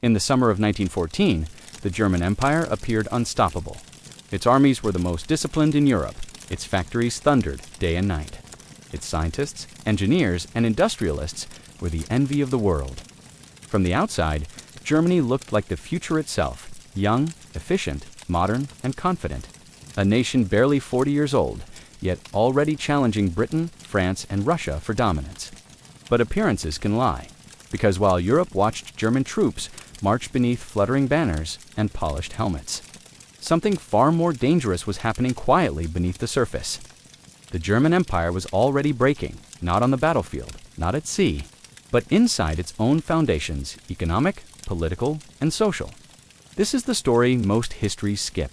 In the summer of 1914, the German Empire appeared unstoppable. Its armies were the most disciplined in Europe. Its factories thundered day and night. Its scientists, engineers, and industrialists were the envy of the world. From the outside, Germany looked like the future itself, young, efficient, modern, and confident. A nation barely 40 years old, yet already challenging Britain, France, and Russia for dominance. But appearances can lie, because while Europe watched German troops march beneath fluttering banners and polished helmets, something far more dangerous was happening quietly beneath the surface. The German Empire was already breaking, not on the battlefield, not at sea, but inside its own foundations, economic, political, and social. This is the story most histories skip.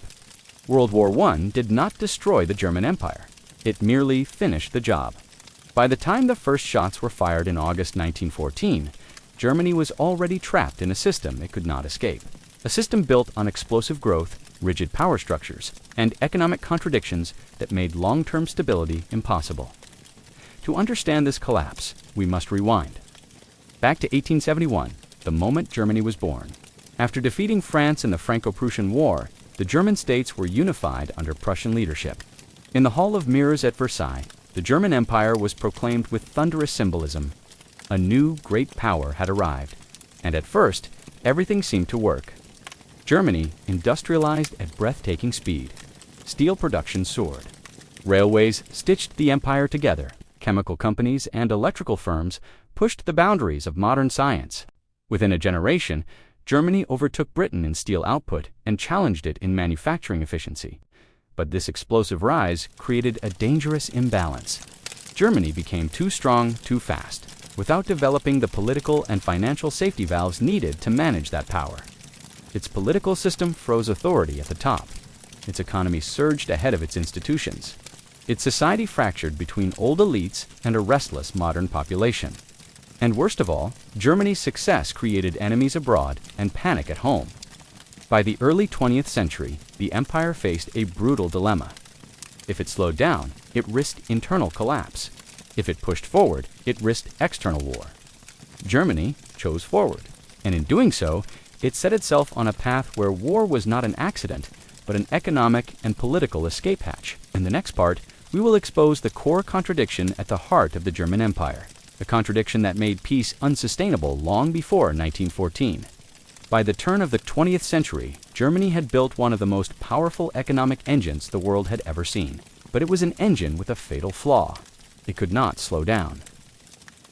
World War I did not destroy the German Empire. It merely finished the job. By the time the first shots were fired in August 1914, Germany was already trapped in a system it could not escape. A system built on explosive growth, rigid power structures, and economic contradictions that made long-term stability impossible. To understand this collapse, we must rewind. Back to 1871, the moment Germany was born. After defeating France in the Franco-Prussian War, the German states were unified under Prussian leadership. In the Hall of Mirrors at Versailles, the German Empire was proclaimed with thunderous symbolism. A new great power had arrived, and at first, everything seemed to work. Germany industrialized at breathtaking speed. Steel production soared. Railways stitched the empire together. Chemical companies and electrical firms pushed the boundaries of modern science. Within a generation, Germany overtook Britain in steel output and challenged it in manufacturing efficiency. But this explosive rise created a dangerous imbalance. Germany became too strong too fast, without developing the political and financial safety valves needed to manage that power. Its political system froze authority at the top. Its economy surged ahead of its institutions. Its society fractured between old elites and a restless modern population. And worst of all, Germany's success created enemies abroad and panic at home. By the early 20th century, the empire faced a brutal dilemma. If it slowed down, it risked internal collapse. If it pushed forward, it risked external war. Germany chose forward, and in doing so, it set itself on a path where war was not an accident, but an economic and political escape hatch. In the next part, we will expose the core contradiction at the heart of the German Empire, a contradiction that made peace unsustainable long before 1914. By the turn of the 20th century, Germany had built one of the most powerful economic engines the world had ever seen. But it was an engine with a fatal flaw. It could not slow down.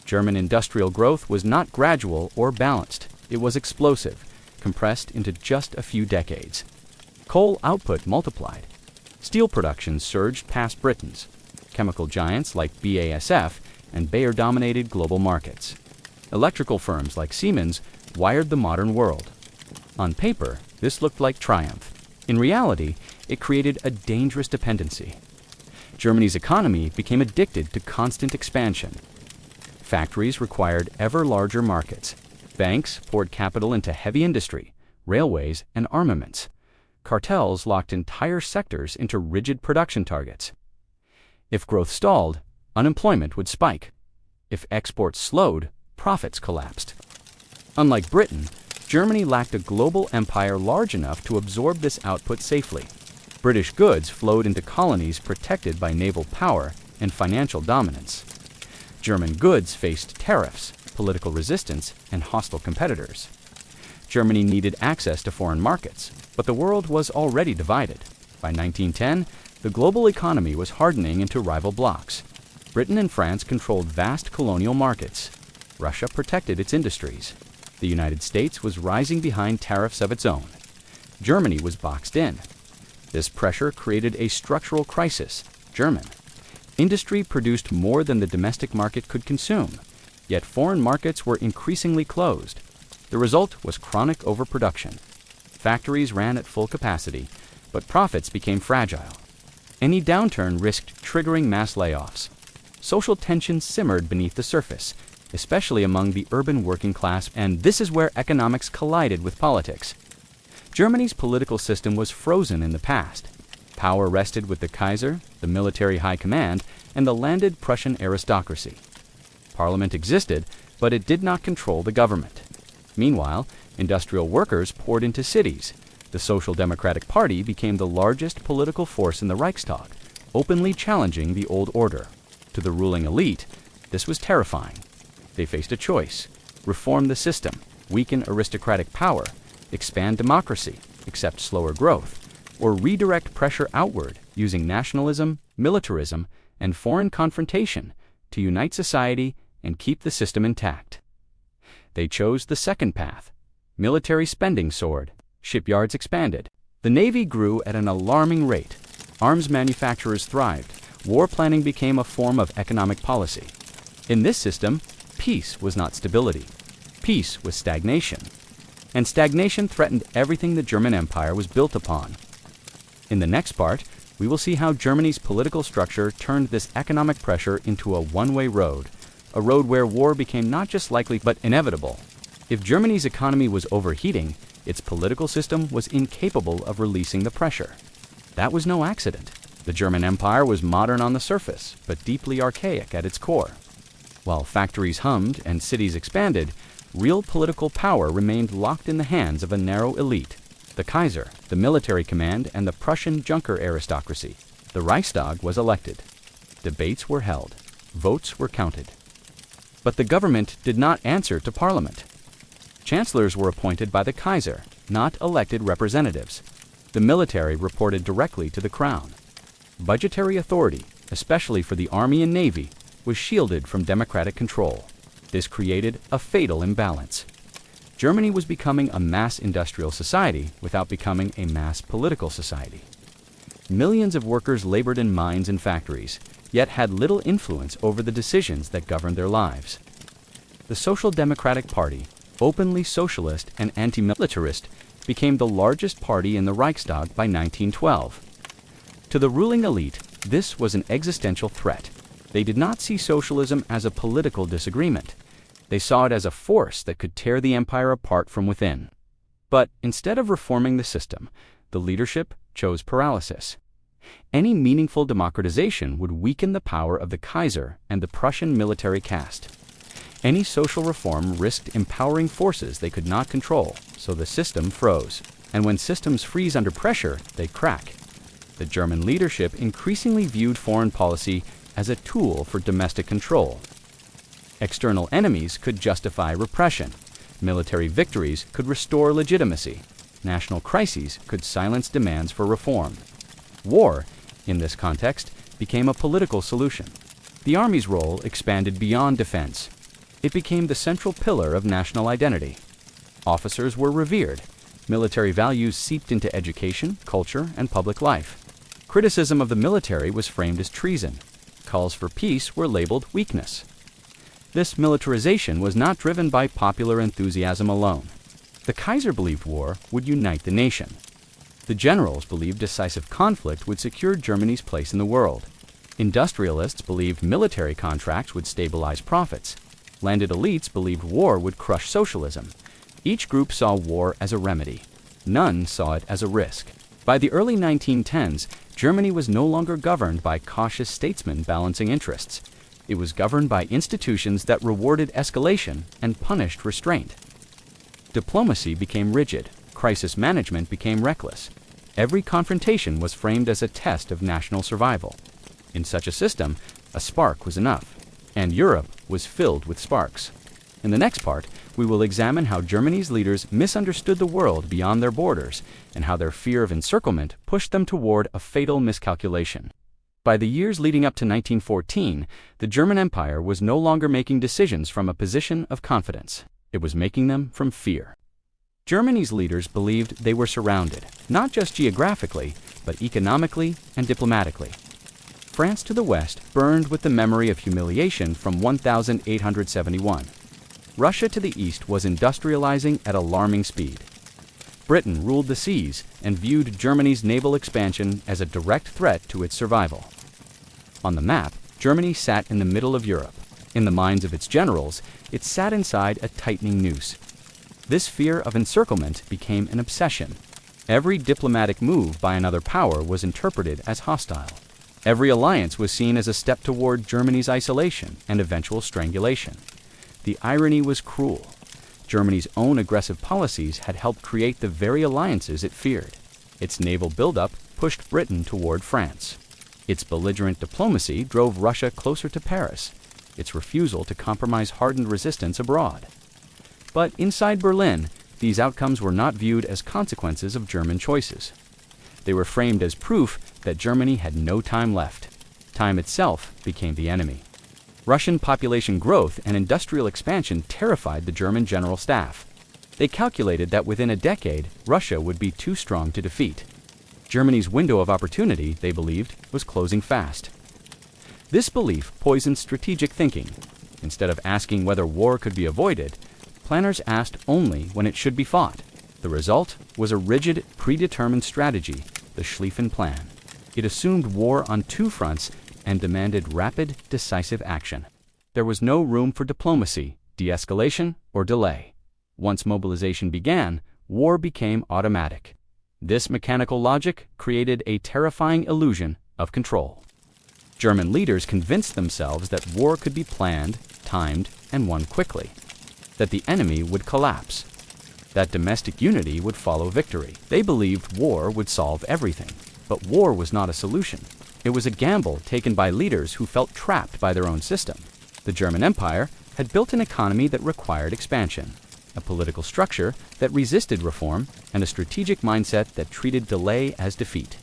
German industrial growth was not gradual or balanced. It was explosive, compressed into just a few decades. Coal output multiplied. Steel production surged past Britain's. Chemical giants like BASF and Bayer dominated global markets. Electrical firms like Siemens wired the modern world. On paper, this looked like triumph. In reality, it created a dangerous dependency. Germany's economy became addicted to constant expansion. Factories required ever larger markets. Banks poured capital into heavy industry, railways, and armaments. Cartels locked entire sectors into rigid production targets. If growth stalled, unemployment would spike. If exports slowed, profits collapsed. Unlike Britain, Germany lacked a global empire large enough to absorb this output safely. British goods flowed into colonies protected by naval power and financial dominance. German goods faced tariffs, political resistance, and hostile competitors. Germany needed access to foreign markets, but the world was already divided. By 1910, the global economy was hardening into rival blocs. Britain and France controlled vast colonial markets. Russia protected its industries. The United States was rising behind tariffs of its own. Germany was boxed in. This pressure created a structural crisis. German industry produced more than the domestic market could consume, yet foreign markets were increasingly closed. The result was chronic overproduction. Factories ran at full capacity, but profits became fragile. Any downturn risked triggering mass layoffs. Social tensions simmered beneath the surface, especially among the urban working class, and this is where economics collided with politics. Germany's political system was frozen in the past. Power rested with the Kaiser, the military high command, and the landed Prussian aristocracy. Parliament existed, but it did not control the government. Meanwhile, Industrial workers poured into cities. The Social Democratic Party became the largest political force in the Reichstag, openly challenging the old order. To the ruling elite, this was terrifying. They faced a choice: reform the system, weaken aristocratic power, expand democracy, accept slower growth, or redirect pressure outward using nationalism, militarism, and foreign confrontation to unite society and keep the system intact. They chose the second path. Military spending soared. Shipyards expanded. The Navy grew at an alarming rate. Arms manufacturers thrived. War planning became a form of economic policy. In this system, peace was not stability. Peace was stagnation. And stagnation threatened everything the German Empire was built upon. In the next part, we will see how Germany's political structure turned this economic pressure into a one-way road, a road where war became not just likely but inevitable. If Germany's economy was overheating, its political system was incapable of releasing the pressure. That was no accident. The German Empire was modern on the surface, but deeply archaic at its core. While factories hummed and cities expanded, real political power remained locked in the hands of a narrow elite: the Kaiser, the military command, and the Prussian Junker aristocracy. The Reichstag was elected. Debates were held. Votes were counted. But the government did not answer to Parliament. Chancellors were appointed by the Kaiser, not elected representatives. The military reported directly to the crown. Budgetary authority, especially for the army and navy, was shielded from democratic control. This created a fatal imbalance. Germany was becoming a mass industrial society without becoming a mass political society. Millions of workers labored in mines and factories, yet had little influence over the decisions that governed their lives. The Social Democratic Party, openly socialist and anti-militarist, became the largest party in the Reichstag by 1912. To the ruling elite, this was an existential threat. They did not see socialism as a political disagreement. They saw it as a force that could tear the empire apart from within. But instead of reforming the system, the leadership chose paralysis. Any meaningful democratization would weaken the power of the Kaiser and the Prussian military caste. Any social reform risked empowering forces they could not control, so the system froze. And when systems freeze under pressure, they crack. The German leadership increasingly viewed foreign policy as a tool for domestic control. External enemies could justify repression. Military victories could restore legitimacy. National crises could silence demands for reform. War, in this context, became a political solution. The army's role expanded beyond defense. It became the central pillar of national identity. Officers were revered. Military values seeped into education, culture, and public life. Criticism of the military was framed as treason. Calls for peace were labeled weakness. This militarization was not driven by popular enthusiasm alone. The Kaiser believed war would unite the nation. The generals believed decisive conflict would secure Germany's place in the world. Industrialists believed military contracts would stabilize profits. Landed elites believed war would crush socialism. Each group saw war as a remedy. None saw it as a risk. By the early 1910s, Germany was no longer governed by cautious statesmen balancing interests. It was governed by institutions that rewarded escalation and punished restraint. Diplomacy became rigid. Crisis management became reckless. Every confrontation was framed as a test of national survival. In such a system, a spark was enough, and Europe was filled with sparks. In the next part, we will examine how Germany's leaders misunderstood the world beyond their borders and how their fear of encirclement pushed them toward a fatal miscalculation. By the years leading up to 1914, the German Empire was no longer making decisions from a position of confidence. It was making them from fear. Germany's leaders believed they were surrounded, not just geographically, but economically and diplomatically. France to the west burned with the memory of humiliation from 1871. Russia to the east was industrializing at alarming speed. Britain ruled the seas and viewed Germany's naval expansion as a direct threat to its survival. On the map, Germany sat in the middle of Europe. In the minds of its generals, it sat inside a tightening noose. This fear of encirclement became an obsession. Every diplomatic move by another power was interpreted as hostile. Every alliance was seen as a step toward Germany's isolation and eventual strangulation. The irony was cruel. Germany's own aggressive policies had helped create the very alliances it feared. Its naval buildup pushed Britain toward France. Its belligerent diplomacy drove Russia closer to Paris. Its refusal to compromise hardened resistance abroad. But inside Berlin, these outcomes were not viewed as consequences of German choices. They were framed as proof that Germany had no time left. Time itself became the enemy. Russian population growth and industrial expansion terrified the German general staff. They calculated that within a decade, Russia would be too strong to defeat. Germany's window of opportunity, they believed, was closing fast. This belief poisoned strategic thinking. Instead of asking whether war could be avoided, planners asked only when it should be fought. The result was a rigid, predetermined strategy, the Schlieffen Plan. It assumed war on two fronts and demanded rapid, decisive action. There was no room for diplomacy, de-escalation, or delay. Once mobilization began, war became automatic. This mechanical logic created a terrifying illusion of control. German leaders convinced themselves that war could be planned, timed, and won quickly. That the enemy would collapse. That domestic unity would follow victory. They believed war would solve everything. But war was not a solution. It was a gamble taken by leaders who felt trapped by their own system. The German Empire had built an economy that required expansion, a political structure that resisted reform, and a strategic mindset that treated delay as defeat.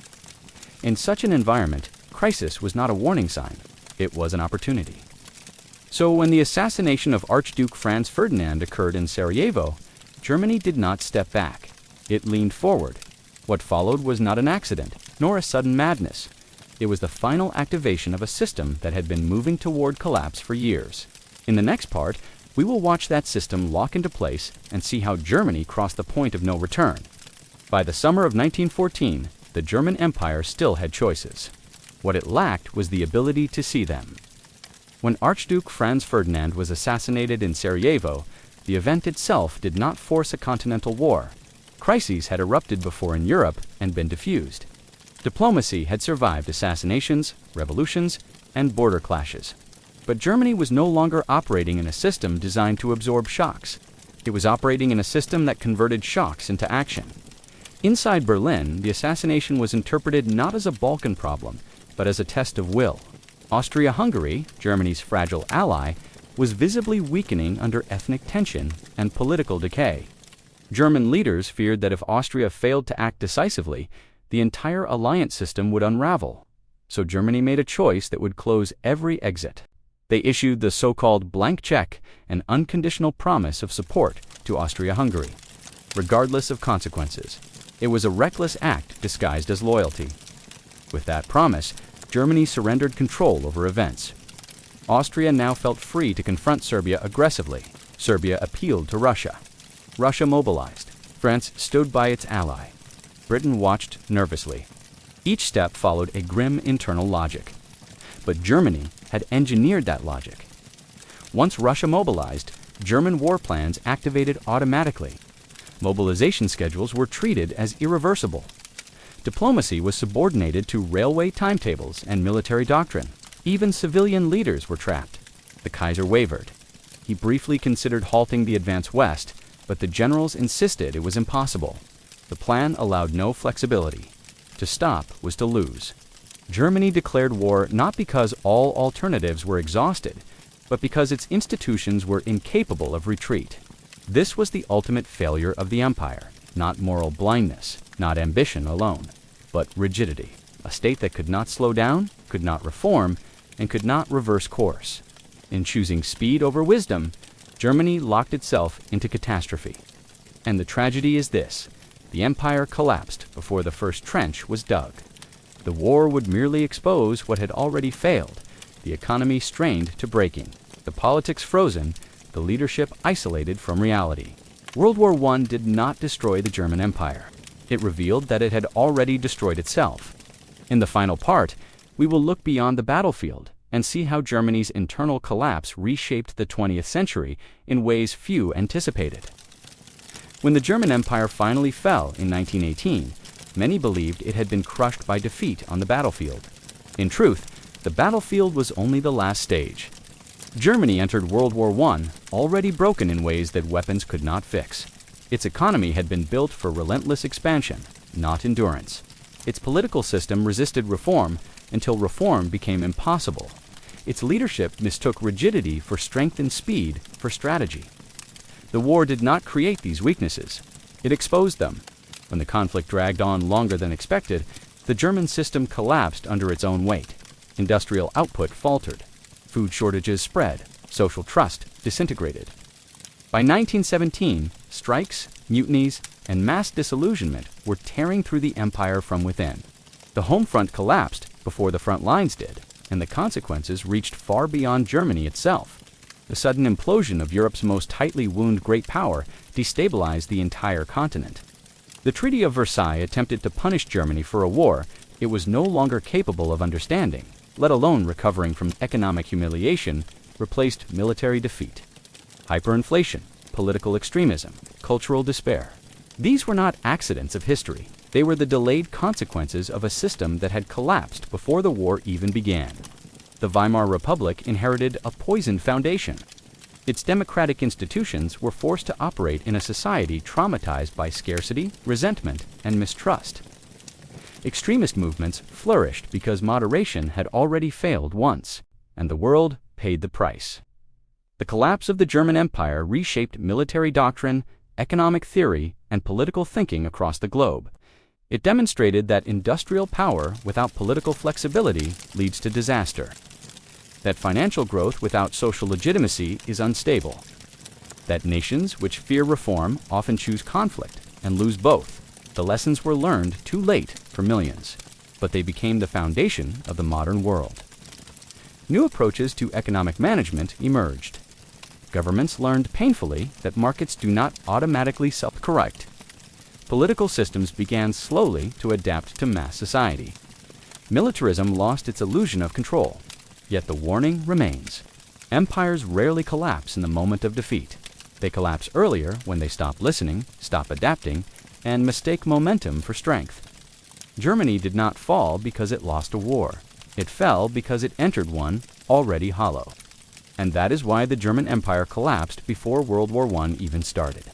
In such an environment, crisis was not a warning sign. It was an opportunity. So when the assassination of Archduke Franz Ferdinand occurred in Sarajevo, Germany did not step back. It leaned forward. What followed was not an accident, nor a sudden madness. It was the final activation of a system that had been moving toward collapse for years. In the next part, we will watch that system lock into place and see how Germany crossed the point of no return. By the summer of 1914, the German Empire still had choices. What it lacked was the ability to see them. When Archduke Franz Ferdinand was assassinated in Sarajevo, the event itself did not force a continental war. Crises had erupted before in Europe and been diffused. Diplomacy had survived assassinations, revolutions, and border clashes. But Germany was no longer operating in a system designed to absorb shocks. It was operating in a system that converted shocks into action. Inside Berlin, the assassination was interpreted not as a Balkan problem, but as a test of will. Austria-Hungary, Germany's fragile ally, was visibly weakening under ethnic tension and political decay. German leaders feared that if Austria failed to act decisively, the entire alliance system would unravel. So Germany made a choice that would close every exit. They issued the so-called blank check, an unconditional promise of support to Austria-Hungary, regardless of consequences. It was a reckless act disguised as loyalty. With that promise, Germany surrendered control over events. Austria now felt free to confront Serbia aggressively. Serbia appealed to Russia. Russia mobilized. France stood by its ally. Britain watched nervously. Each step followed a grim internal logic. But Germany had engineered that logic. Once Russia mobilized, German war plans activated automatically. Mobilization schedules were treated as irreversible. Diplomacy was subordinated to railway timetables and military doctrine. Even civilian leaders were trapped. The Kaiser wavered. He briefly considered halting the advance west, but the generals insisted it was impossible. The plan allowed no flexibility. To stop was to lose. Germany declared war not because all alternatives were exhausted, but because its institutions were incapable of retreat. This was the ultimate failure of the empire, not moral blindness, not ambition alone, but rigidity, a state that could not slow down, could not reform, and could not reverse course. In choosing speed over wisdom, Germany locked itself into catastrophe. And the tragedy is this: the empire collapsed before the first trench was dug. The war would merely expose what had already failed, the economy strained to breaking, the politics frozen, the leadership isolated from reality. World War I did not destroy the German Empire. It revealed that it had already destroyed itself. In the final part, we will look beyond the battlefield and see how Germany's internal collapse reshaped the 20th century in ways few anticipated. When the German Empire finally fell in 1918, many believed it had been crushed by defeat on the battlefield. In truth, the battlefield was only the last stage. Germany entered World War I already broken in ways that weapons could not fix. Its economy had been built for relentless expansion, not endurance. Its political system resisted reform until reform became impossible. Its leadership mistook rigidity for strength and speed for strategy. The war did not create these weaknesses. It exposed them. When the conflict dragged on longer than expected, the German system collapsed under its own weight. Industrial output faltered. Food shortages spread. Social trust disintegrated. By 1917, strikes, mutinies, and mass disillusionment were tearing through the empire from within. The home front collapsed before the front lines did, and the consequences reached far beyond Germany itself. The sudden implosion of Europe's most tightly wound great power destabilized the entire continent. The Treaty of Versailles attempted to punish Germany for a war it was no longer capable of understanding, let alone recovering from economic humiliation, replaced military defeat. Hyperinflation, political extremism, cultural despair. These were not accidents of history. They were the delayed consequences of a system that had collapsed before the war even began. The Weimar Republic inherited a poisoned foundation. Its democratic institutions were forced to operate in a society traumatized by scarcity, resentment, and mistrust. Extremist movements flourished because moderation had already failed once, and the world paid the price. The collapse of the German Empire reshaped military doctrine, economic theory, and political thinking across the globe. It demonstrated that industrial power without political flexibility leads to disaster. That financial growth without social legitimacy is unstable. That nations which fear reform often choose conflict and lose both. The lessons were learned too late for millions, but they became the foundation of the modern world. New approaches to economic management emerged. Governments learned painfully that markets do not automatically self-correct. Political systems began slowly to adapt to mass society. Militarism lost its illusion of control, yet the warning remains. Empires rarely collapse in the moment of defeat. They collapse earlier when they stop listening, stop adapting, and mistake momentum for strength. Germany did not fall because it lost a war. It fell because it entered one already hollow. And that is why the German Empire collapsed before World War I even started.